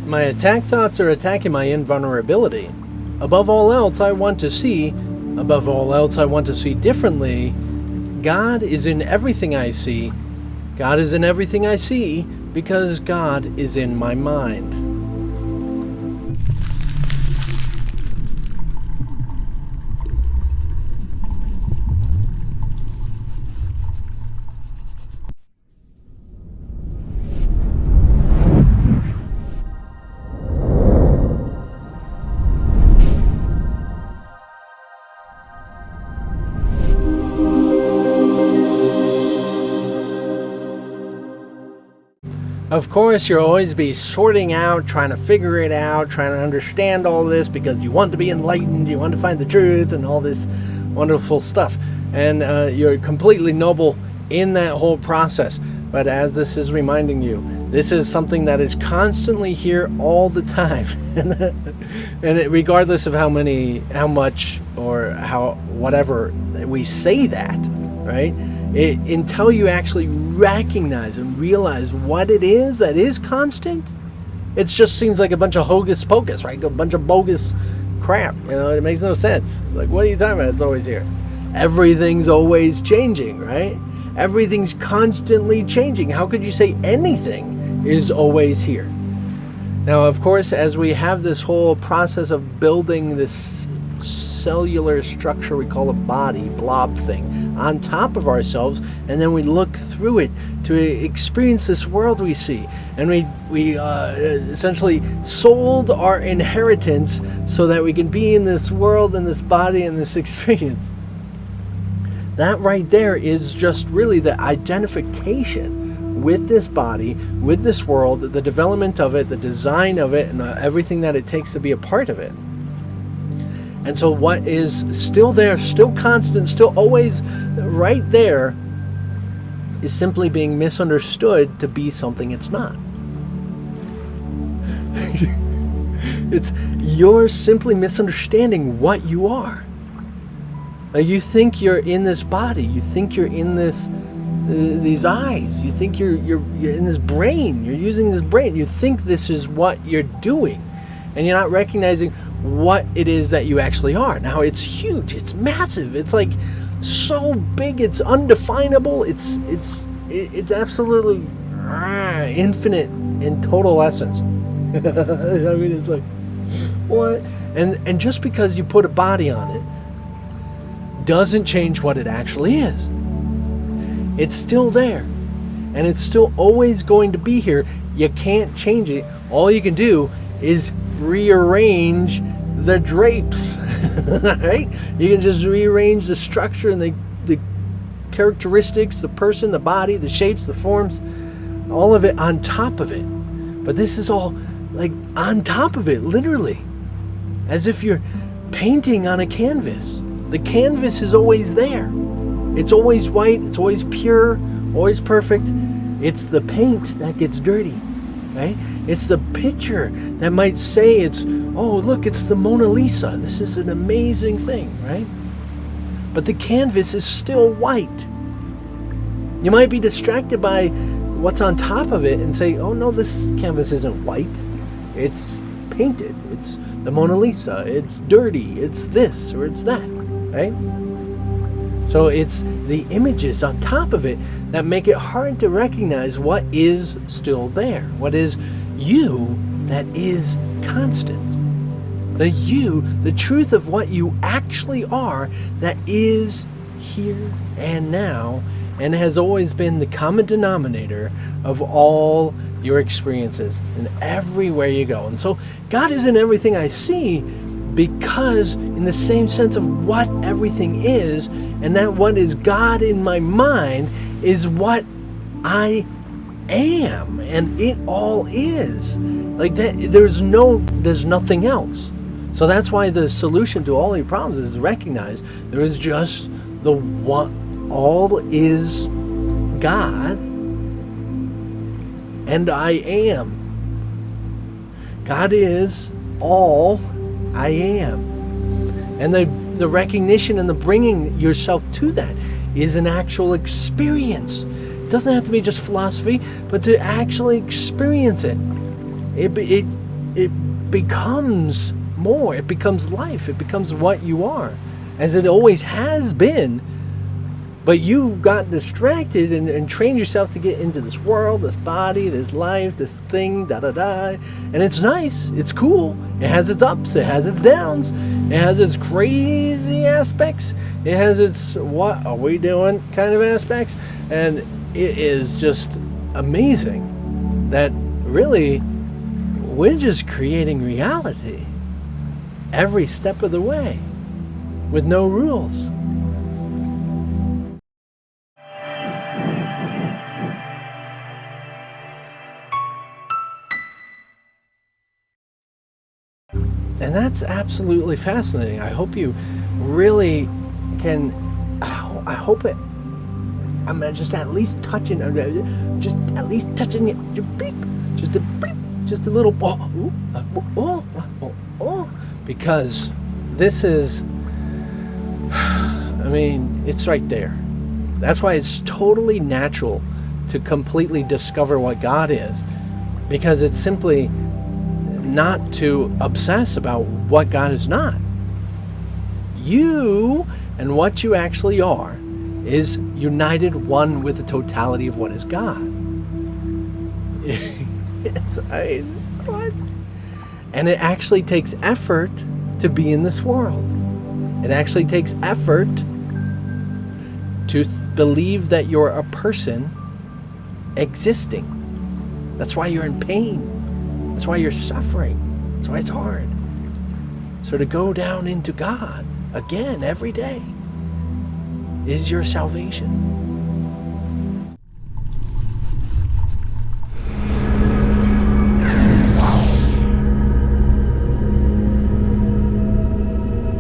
My attack thoughts are attacking my invulnerability. Above all else, I want to see differently. God is in everything I see. God is in everything I see because God is in my mind. Of course, you'll always be sorting out, trying to figure it out, trying to understand all this because you want to be enlightened, you want to find the truth and all this wonderful stuff. And you're completely noble in that whole process. But as this is reminding you, this is something that is constantly here all the time. And regardless of how much, or how whatever we say that, right? Until you actually recognize and realize what it is that is constant, it just seems like a bunch of hocus pocus, right? A bunch of bogus crap. It makes no sense. It's like, what are you talking about? It's always here. Everything's always changing, right? Everything's constantly changing. How could you say anything is always here? Now, of course, as we have this whole process of building this cellular structure we call a body, blob thing, on top of ourselves, and then we look through it to experience this world we see, and we essentially sold our inheritance so that we can be in this world and this body and this experience. That right there is just really the identification with this body, with this world, the development of it, the design of it, and everything that it takes to be a part of it. And so what is still there, still constant, still always right there, is simply being misunderstood to be something it's not. You're simply misunderstanding what you are. You think you're in this body. You think you're in these eyes. You think you're in this brain. You're using this brain. You think this is what you're doing, and you're not recognizing what it is that you actually are. Now, it's huge. It's massive. It's like so big. It's undefinable. It's absolutely infinite in total essence. I mean, it's like, what? And just because you put a body on it doesn't change what it actually is. It's still there, and it's still always going to be here. You can't change it. All you can do is rearrange the drapes, right? You can just rearrange the structure and the characteristics, the person, the body, the shapes, the forms, all of it on top of it. But this is all like on top of it, literally, as if you're painting on a canvas. The canvas is always there. It's always white, it's always pure, always perfect. It's the paint that gets dirty, right? It's the picture that might say oh, look, it's the Mona Lisa. This is an amazing thing, right? But the canvas is still white. You might be distracted by what's on top of it and say, oh no, this canvas isn't white. It's painted. It's the Mona Lisa. It's dirty. It's this or it's that, right? So it's the images on top of it that make it hard to recognize what is still there, what is you that is constant. The you, the truth of what you actually are that is here and now and has always been the common denominator of all your experiences and everywhere you go. And so God is in everything I see, because in the same sense of what everything is, and that what is God in my mind is what I am, and it all is. Like that, there's nothing else. So that's why the solution to all your problems is to recognize there is just the one, all is God, and I am. God is all I am. And the recognition and the bringing yourself to that is an actual experience. It doesn't have to be just philosophy, but to actually experience it. it becomes more. It becomes life. It becomes what you are, as it always has been. But you've got distracted and trained yourself to get into this world, this body, this life, this thing, da-da-da. And it's nice. It's cool. It has its ups. It has its downs. It has its crazy aspects. It has its what are we doing kind of aspects. And it is just amazing that really we're just creating reality every step of the way with no rules. And that's absolutely fascinating. I hope you really can. I hope it. I'm just at least touching. Just at least touching it. Just a beep. Just a little. Because this is. I mean, it's right there. That's why it's totally natural to completely discover what God is, because it's simply not to obsess about what God is not. You and what you actually are is united one with the totality of what is God. What? And it actually takes effort to be in this world. It actually takes effort to believe that you're a person existing. That's why you're in pain. That's why you're suffering. That's why it's hard. So to go down into God again every day is your salvation.